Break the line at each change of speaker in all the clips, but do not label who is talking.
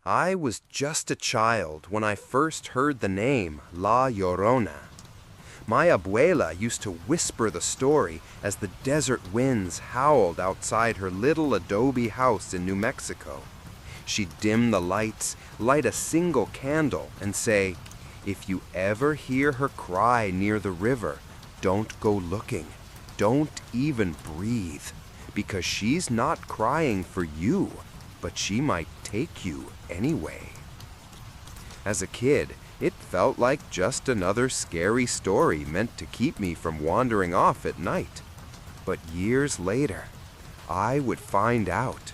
I was just a child when I first heard the name La Llorona. My abuela used to whisper the story as the desert winds howled outside her little adobe house in New Mexico. She'd dim the lights, light a single candle, and say, "If you ever hear her cry near the river, don't go looking. Don't even breathe, because she's not crying for you, but she might take you anyway." As a kid, it felt like just another scary story meant to keep me from wandering off at night. But years later, I would find out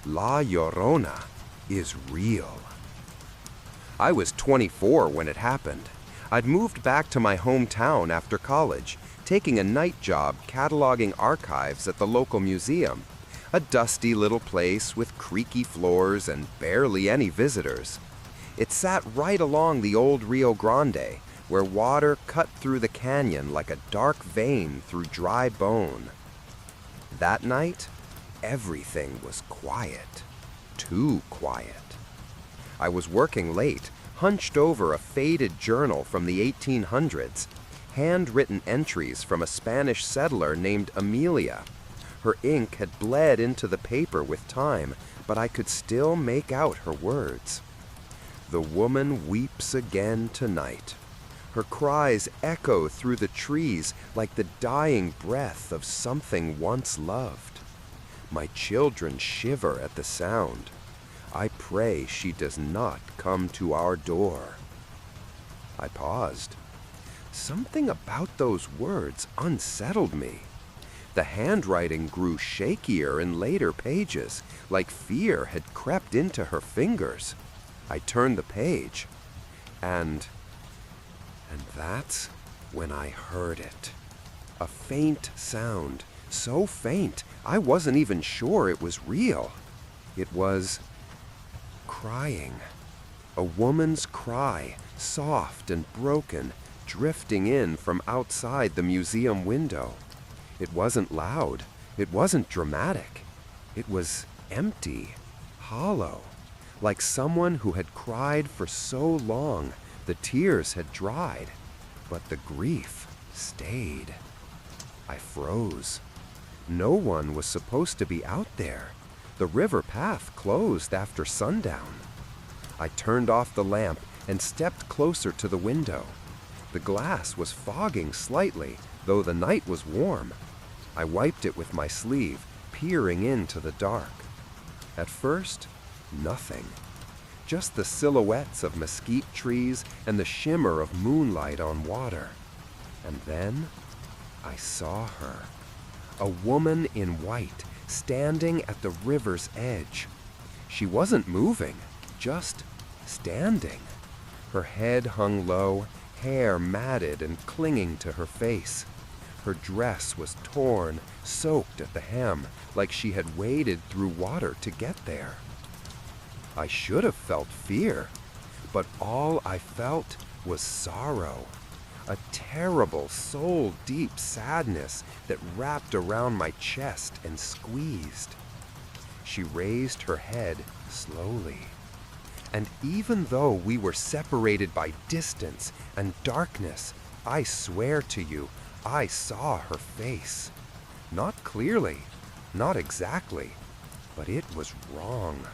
La Llorona is real. I was 24 when it happened. I'd moved back to my hometown after college, taking a night job cataloging archives at the local museum, a dusty little place with creaky floors and barely any visitors. It sat right along the old Rio Grande, where water cut through the canyon like a dark vein through dry bone. That night, everything was quiet. Too quiet. I was working late, hunched over a faded journal from the 1800s, handwritten entries from a Spanish settler named Amelia. Her ink had bled into the paper with time, but I could still make out her words. "The woman weeps again tonight. Her cries echo through the trees like the dying breath of something once loved. My children shiver at the sound. I pray she does not come to our door." I paused. Something about those words unsettled me. The handwriting grew shakier in later pages, like fear had crept into her fingers. I turned the page, and that's when I heard it. A faint sound, so faint I wasn't even sure it was real. It was crying. A woman's cry, soft and broken, drifting in from outside the museum window. It wasn't loud. It wasn't dramatic. It was empty, hollow, like someone who had cried for so long the tears had dried, but the grief stayed. I froze. No one was supposed to be out there. The river path closed after sundown. I turned off the lamp and stepped closer to the window. The glass was fogging slightly, though the night was warm. I wiped it with my sleeve, peering into the dark. At first, nothing. Just the silhouettes of mesquite trees and the shimmer of moonlight on water. And then I saw her. A woman in white, standing at the river's edge. She wasn't moving, just standing. Her head hung low, hair matted and clinging to her face. Her dress was torn, soaked at the hem, like she had waded through water to get there. I should have felt fear, but all I felt was sorrow. A terrible, soul-deep sadness that wrapped around my chest and squeezed. She raised her head slowly. And even though we were separated by distance and darkness, I swear to you, I saw her face. Not clearly, not exactly, but it was wrong.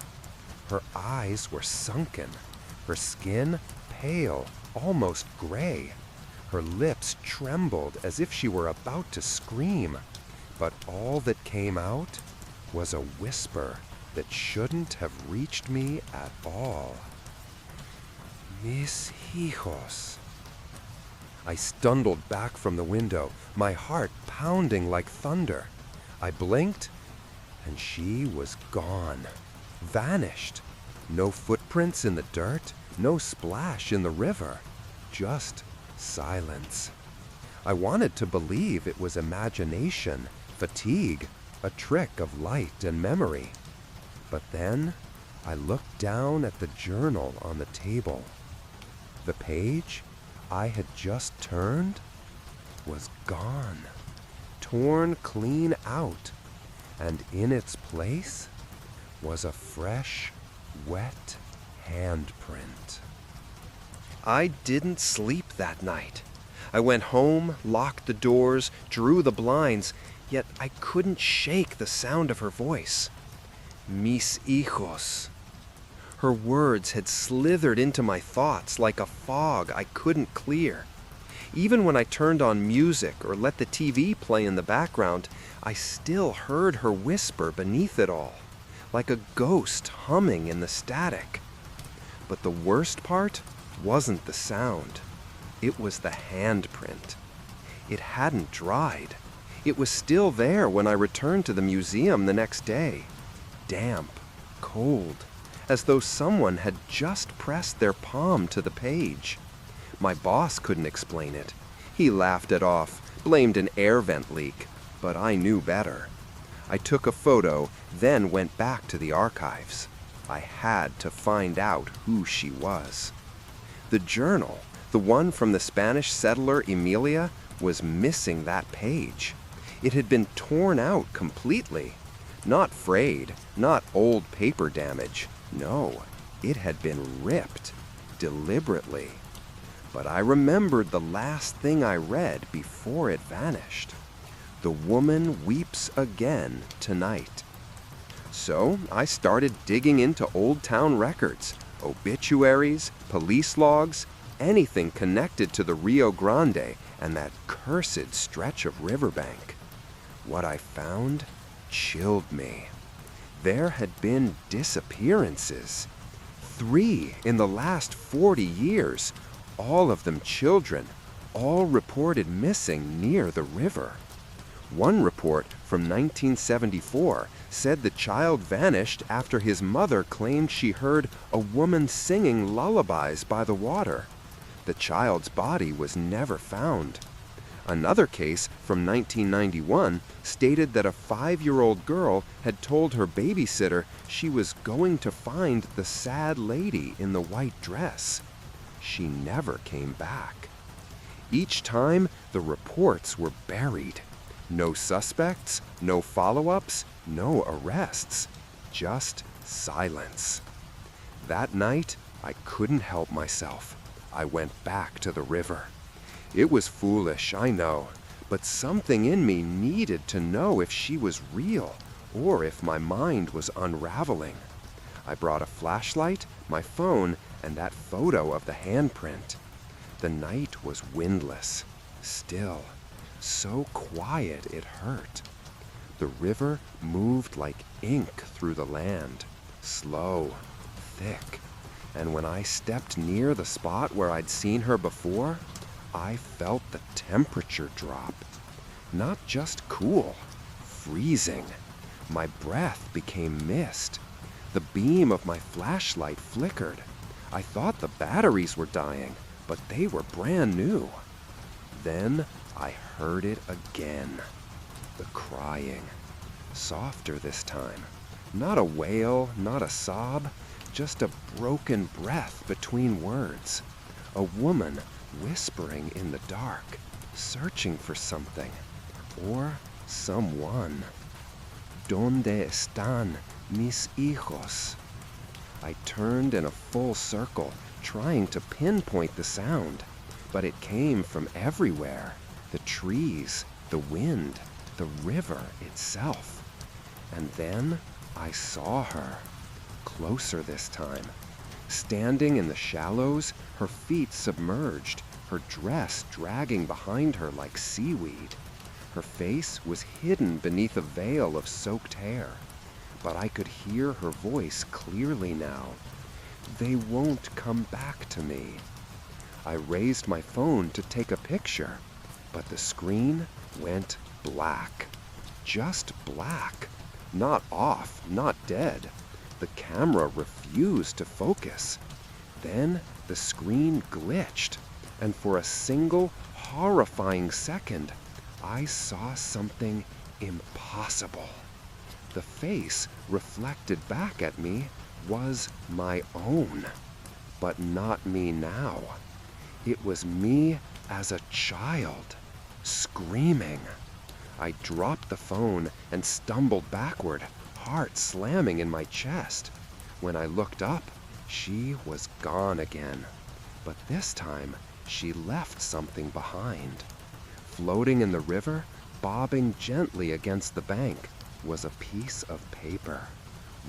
Her eyes were sunken, her skin pale, almost gray. Her lips trembled as if she were about to scream, but all that came out was a whisper that shouldn't have reached me at all. "Mis hijos." I stumbled back from the window, my heart pounding like thunder. I blinked, and she was gone, vanished. No footprints in the dirt, no splash in the river, just silence. I wanted to believe it was imagination, fatigue, a trick of light and memory. But then I looked down at the journal on the table. The page I had just turned was gone, torn clean out, and in its place was a fresh, wet handprint. I didn't sleep that night. I went home, locked the doors, drew the blinds, yet I couldn't shake the sound of her voice. Mis hijos. Her words had slithered into my thoughts like a fog I couldn't clear. Even when I turned on music or let the TV play in the background, I still heard her whisper beneath it all, like a ghost humming in the static. But the worst part wasn't the sound. It was the handprint. It hadn't dried. It was still there when I returned to the museum the next day. Damp, cold, as though someone had just pressed their palm to the page. My boss couldn't explain it. He laughed it off, blamed an air vent leak, but I knew better. I took a photo, then went back to the archives. I had to find out who she was. The journal, the one from the Spanish settler Emilia, was missing that page. It had been torn out completely. Not frayed, not old paper damage. No, it had been ripped, deliberately. But I remembered the last thing I read before it vanished. The woman weeps again tonight. So I started digging into old town records, obituaries, police logs, anything connected to the Rio Grande and that cursed stretch of riverbank. What I found chilled me. There had been disappearances. 3 in the last 40 years, all of them children, all reported missing near the river. One report from 1974 said the child vanished after his mother claimed she heard a woman singing lullabies by the water. The child's body was never found. Another case from 1991 stated that a 5-year-old girl had told her babysitter she was going to find the sad lady in the white dress. She never came back. Each time, the reports were buried. No suspects, no follow-ups, no arrests. Just silence. That night, I couldn't help myself. I went back to the river. It was foolish, I know, but something in me needed to know if she was real or if my mind was unraveling. I brought a flashlight, my phone, and that photo of the handprint. The night was windless, still, so quiet it hurt. The river moved like ink through the land, slow, thick, and when I stepped near the spot where I'd seen her before, I felt the temperature drop. Not just cool, freezing. My breath became mist. The beam of my flashlight flickered. I thought the batteries were dying, but they were brand new. Then I heard it again. The crying. Softer this time. Not a wail, not a sob, just a broken breath between words. A woman whispering in the dark, searching for something. Or someone. ¿Dónde están mis hijos? I turned in a full circle, trying to pinpoint the sound, but it came from everywhere. The trees, the wind, the river itself. And then I saw her, closer this time. Standing in the shallows, her feet submerged, her dress dragging behind her like seaweed. Her face was hidden beneath a veil of soaked hair, but I could hear her voice clearly now. They won't come back to me. I raised my phone to take a picture, but the screen went black. Just black. Not off, not dead. The camera refused to focus. Then the screen glitched, and for a single horrifying second, I saw something impossible. The face reflected back at me was my own, but not me now. It was me as a child, screaming. I dropped the phone and stumbled backward, heart slamming in my chest. When I looked up, She was gone again, but this time she left something behind. Floating in the river, bobbing gently against the bank, was a piece of paper.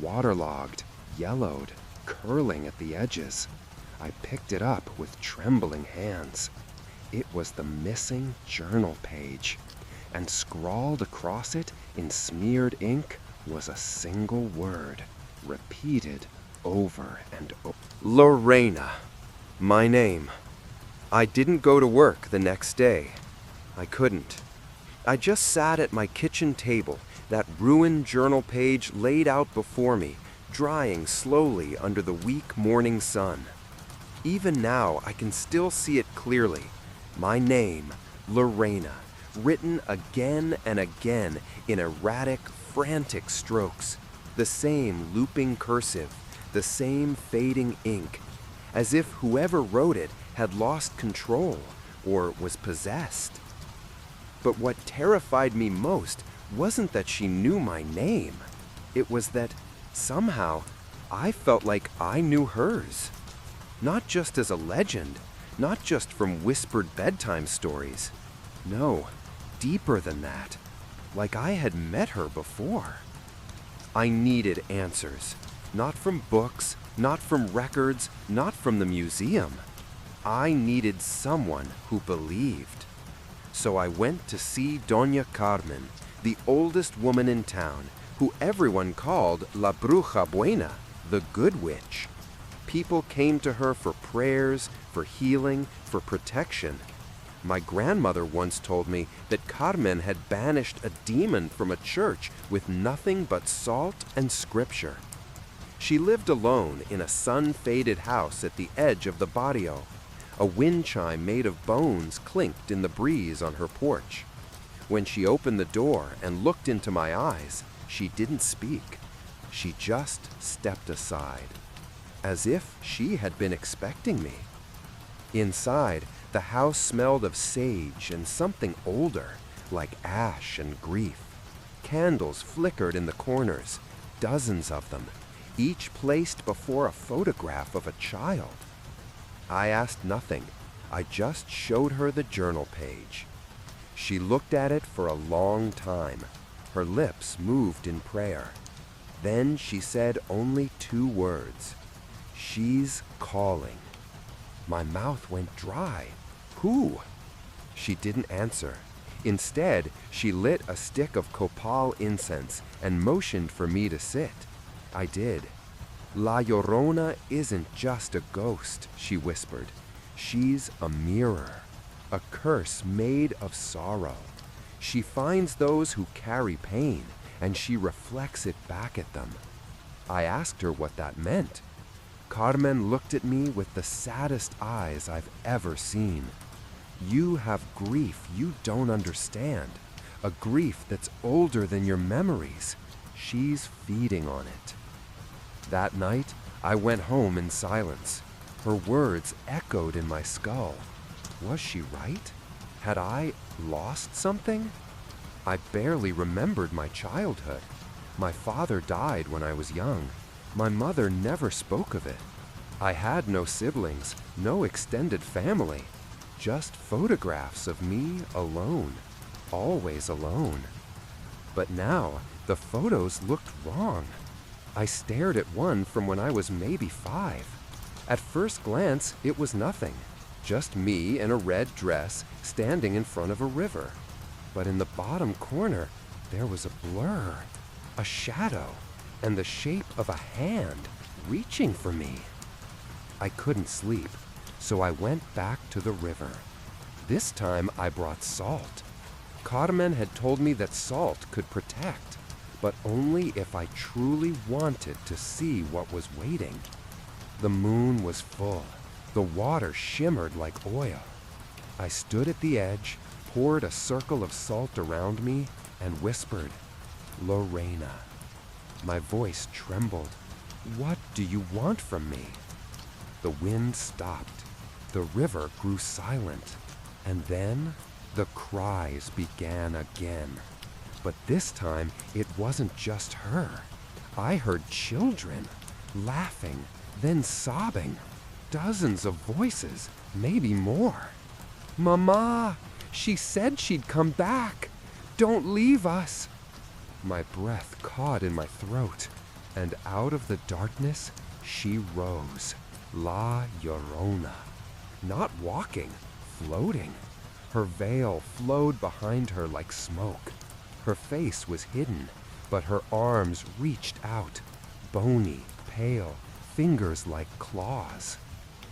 Waterlogged, yellowed, curling at the edges. I picked it up with trembling hands. It was the missing journal page, and scrawled across it in smeared ink was a single word, repeated over and over. Llorona, my name. I didn't go to work the next day. I couldn't. I just sat at my kitchen table, that ruined journal page laid out before me, drying slowly under the weak morning sun. Even now, I can still see it clearly. My name, Llorona, written again and again in erratic, frantic strokes. The same looping cursive, the same fading ink, as if whoever wrote it had lost control or was possessed. But what terrified me most wasn't that she knew my name. It was that, somehow, I felt like I knew hers. Not just as a legend, not just from whispered bedtime stories. No, deeper than that. Like I had met her before. I needed answers. Not from books, not from records, not from the museum. I needed someone who believed. So I went to see Doña Carmen, the oldest woman in town, who everyone called La Bruja Buena, the Good Witch. People came to her for prayers, for healing, for protection. My grandmother once told me that Carmen had banished a demon from a church with nothing but salt and scripture. She lived alone in a sun-faded house at the edge of the barrio. A wind chime made of bones clinked in the breeze on her porch. When she opened the door and looked into my eyes, she didn't speak. She just stepped aside, as if she had been expecting me. Inside, the house smelled of sage and something older, like ash and grief. Candles flickered in the corners, dozens of them, each placed before a photograph of a child. I asked nothing. I just showed her the journal page. She looked at it for a long time. Her lips moved in prayer. Then she said only 2 words. "She's calling." My mouth went dry. Who? She didn't answer. Instead, she lit a stick of copal incense and motioned for me to sit. I did. La Llorona isn't just a ghost, she whispered. She's a mirror, a curse made of sorrow. She finds those who carry pain, and she reflects it back at them. I asked her what that meant. Carmen looked at me with the saddest eyes I've ever seen. You have grief you don't understand, a grief that's older than your memories. She's feeding on it. That night, I went home in silence. Her words echoed in my skull. Was she right? Had I lost something? I barely remembered my childhood. My father died when I was young. My mother never spoke of it. I had no siblings, no extended family. Just photographs of me alone, always alone. But now, the photos looked wrong. I stared at one from when I was maybe 5. At first glance, it was nothing. Just me in a red dress standing in front of a river. But in the bottom corner, there was a blur, a shadow, and the shape of a hand reaching for me. I couldn't sleep, so I went back to the river. This time I brought salt. Carmen had told me that salt could protect, but only if I truly wanted to see what was waiting. The moon was full. The water shimmered like oil. I stood at the edge, poured a circle of salt around me, and whispered, "Llorona." My voice trembled. "What do you want from me?" The wind stopped. The river grew silent. And then the cries began again. But this time, it wasn't just her. I heard children, laughing, then sobbing. Dozens of voices, maybe more. "Mama, she said she'd come back. Don't leave us." My breath caught in my throat, and out of the darkness she rose, La Llorona. Not walking, floating. Her veil flowed behind her like smoke. Her face was hidden, but her arms reached out, bony, pale, fingers like claws.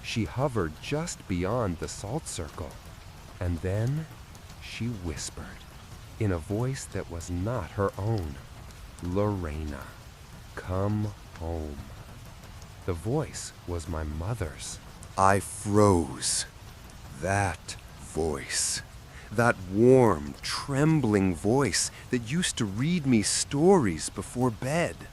She hovered just beyond the salt circle, and then she whispered, in a voice that was not her own, "Llorona, come home." The voice was my mother's. I froze. That voice. That warm, trembling voice that used to read me stories before bed.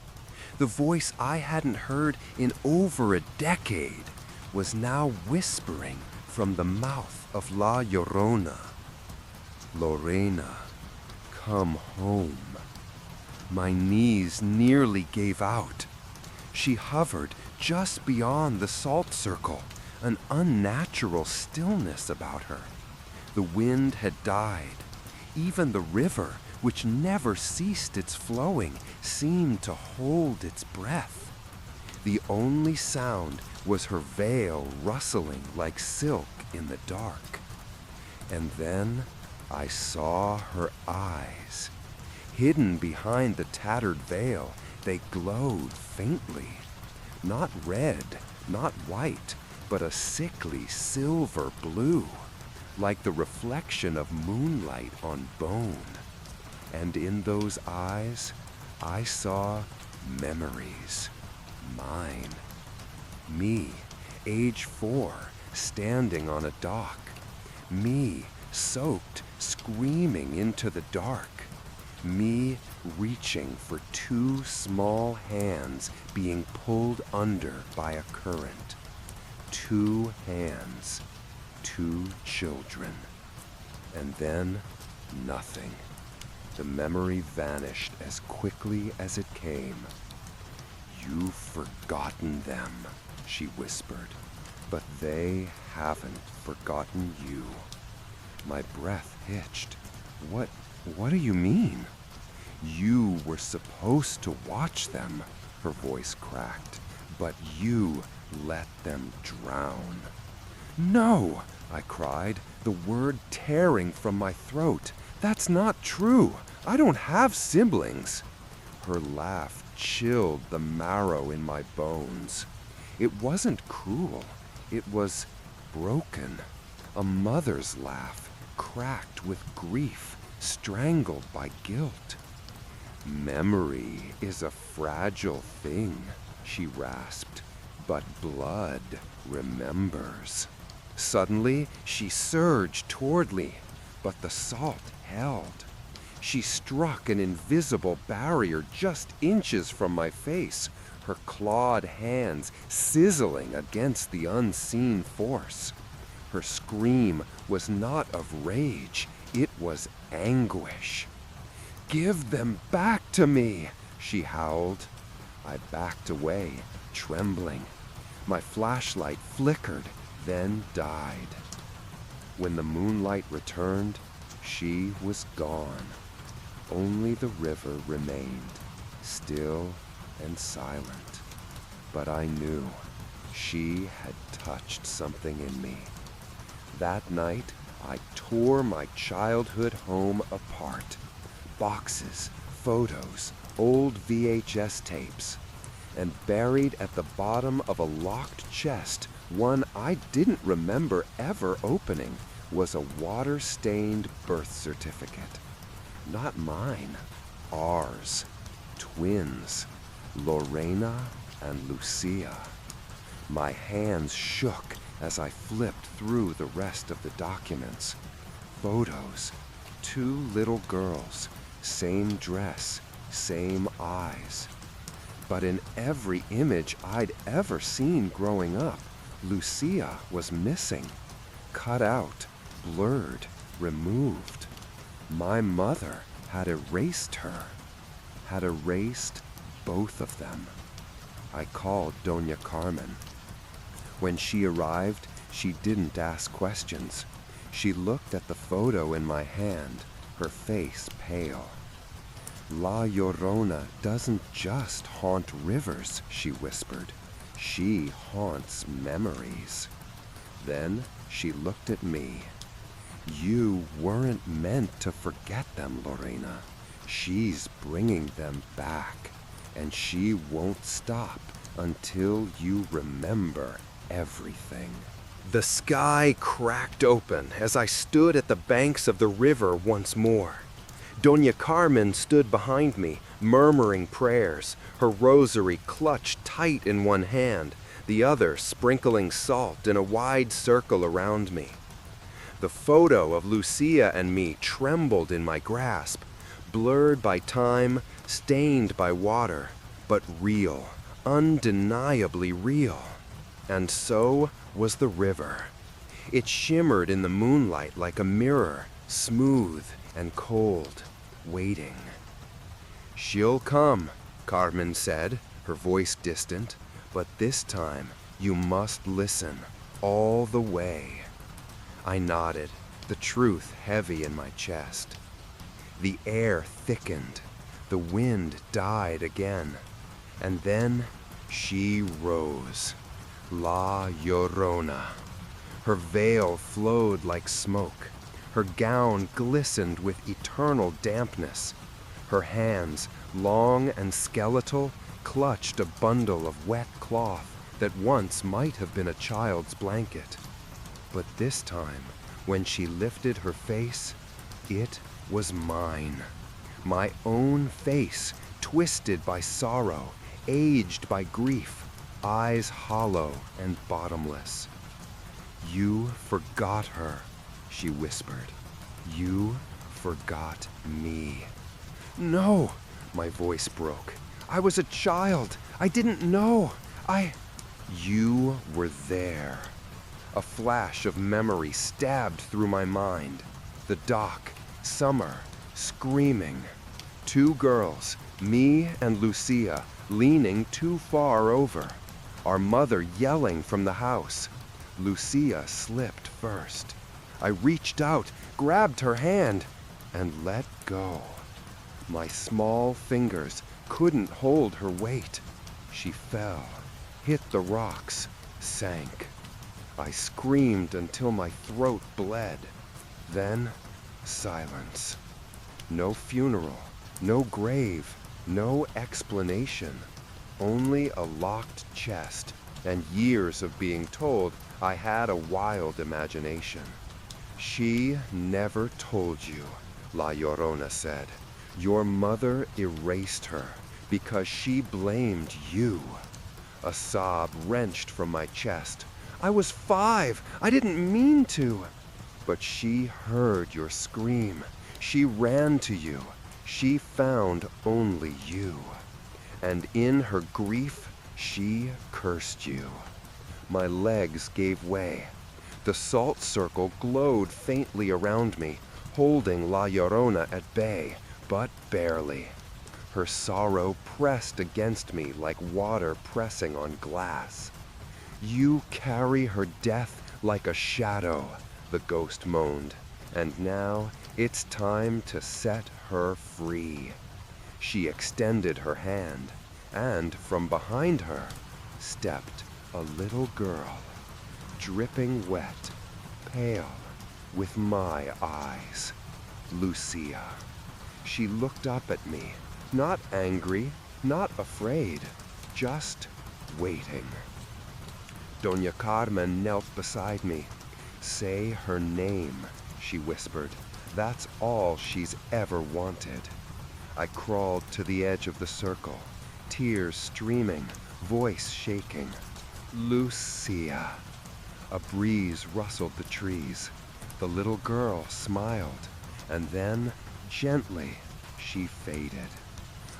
The voice I hadn't heard in over a decade was now whispering from the mouth of La Llorona. "Llorona, come home." My knees nearly gave out. She hovered just beyond the salt circle, an unnatural stillness about her. The wind had died. Even the river, which never ceased its flowing, seemed to hold its breath. The only sound was her veil rustling like silk in the dark. And then I saw her eyes. Hidden behind the tattered veil, they glowed faintly. Not red, not white, but a sickly silver blue, like the reflection of moonlight on bone. And in those eyes, I saw memories. Mine. Me, age 4, standing on a dock. Me, soaked, screaming into the dark. Me, reaching for 2 small hands being pulled under by a current. 2 hands, 2 children. And then, nothing. The memory vanished as quickly as it came. "You've forgotten them," she whispered, "but they haven't forgotten you." My breath hitched. What do you mean?" "You were supposed to watch them," her voice cracked, "but you let them drown." "No," I cried, the word tearing from my throat. "That's not true. I don't have siblings." Her laugh chilled the marrow in my bones. It wasn't cruel. It was broken. A mother's laugh, cracked with grief, strangled by guilt. "Memory is a fragile thing," she rasped, "but blood remembers." Suddenly, she surged toward me, but the salt held. She struck an invisible barrier just inches from my face, her clawed hands sizzling against the unseen force. Her scream was not of rage, it was anguish. "Give them back to me," she howled. I backed away, trembling. My flashlight flickered, then died. When the moonlight returned, she was gone. Only the river remained, still and silent. But I knew she had touched something in me. That night, I tore my childhood home apart. Boxes, photos, old VHS tapes. And buried at the bottom of a locked chest, one I didn't remember ever opening, was a water-stained birth certificate. Not mine, ours. Twins, Lorena and Lucia. My hands shook as I flipped through the rest of the documents. Photos, 2 little girls, same dress, same eyes. But in every image I'd ever seen growing up, Lucia was missing. Cut out, blurred, removed. My mother had erased her, had erased both of them. I called Doña Carmen. When she arrived, she didn't ask questions. She looked at the photo in my hand, her face pale. La Llorona doesn't just haunt rivers, she whispered. She haunts memories. Then she looked at me. You weren't meant to forget them, Lorena. She's bringing them back, and she won't stop until you remember everything. The sky cracked open as I stood at the banks of the river once more. Doña Carmen stood behind me, murmuring prayers, her rosary clutched tight in one hand, the other sprinkling salt in a wide circle around me. The photo of Lucia and me trembled in my grasp, blurred by time, stained by water, but real, undeniably real. And so was the river. It shimmered in the moonlight like a mirror, smooth and cold, waiting. She'll come, Carmen said, her voice distant, but this time you must listen all the way. I nodded, the truth heavy in my chest. The air thickened, the wind died again, and then she rose. La Llorona. Her veil flowed like smoke. Her gown glistened with eternal dampness. Her hands, long and skeletal, clutched a bundle of wet cloth that once might have been a child's blanket. But this time, when she lifted her face, it was mine. My own face, twisted by sorrow, aged by grief, eyes hollow and bottomless. You forgot her, she whispered. You forgot me. No, my voice broke. I was a child. I didn't know. You were there. A flash of memory stabbed through my mind. The dock, summer, screaming. Two girls, me and Lucia, leaning too far over. Our mother yelling from the house. Lucia slipped first. I reached out, grabbed her hand, and let go. My small fingers couldn't hold her weight. She fell, hit the rocks, sank. I screamed until my throat bled. Then, silence. No funeral, no grave, no explanation. Only a locked chest and years of being told I had a wild imagination. She never told you, La Llorona said. Your mother erased her because she blamed you. A sob wrenched from my chest. I was 5. I didn't mean to. But she heard your scream. She ran to you. She found only you. And in her grief, she cursed you. My legs gave way. The salt circle glowed faintly around me, holding La Llorona at bay, but barely. Her sorrow pressed against me like water pressing on glass. You carry her death like a shadow, the ghost moaned, and now it's time to set her free. She extended her hand, and from behind her stepped a little girl, dripping wet, pale, with my eyes. Lucia. She looked up at me, not angry, not afraid, just waiting. Doña Carmen knelt beside me. Say her name, she whispered. That's all she's ever wanted. I crawled to the edge of the circle, tears streaming, voice shaking. Lucia. A breeze rustled the trees. The little girl smiled, and then, gently, she faded.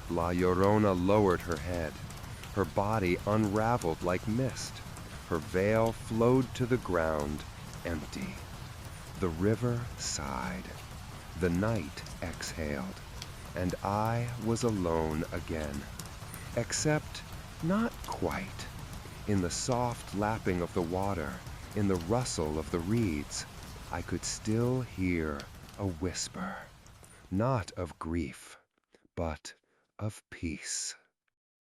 La Llorona lowered her head. Her body unraveled like mist. Her veil flowed to the ground, empty. The river sighed. The night exhaled. And I was alone again. Except not quite. In the soft lapping of the water, in the rustle of the reeds, I could still hear a whisper, not of grief, but of peace.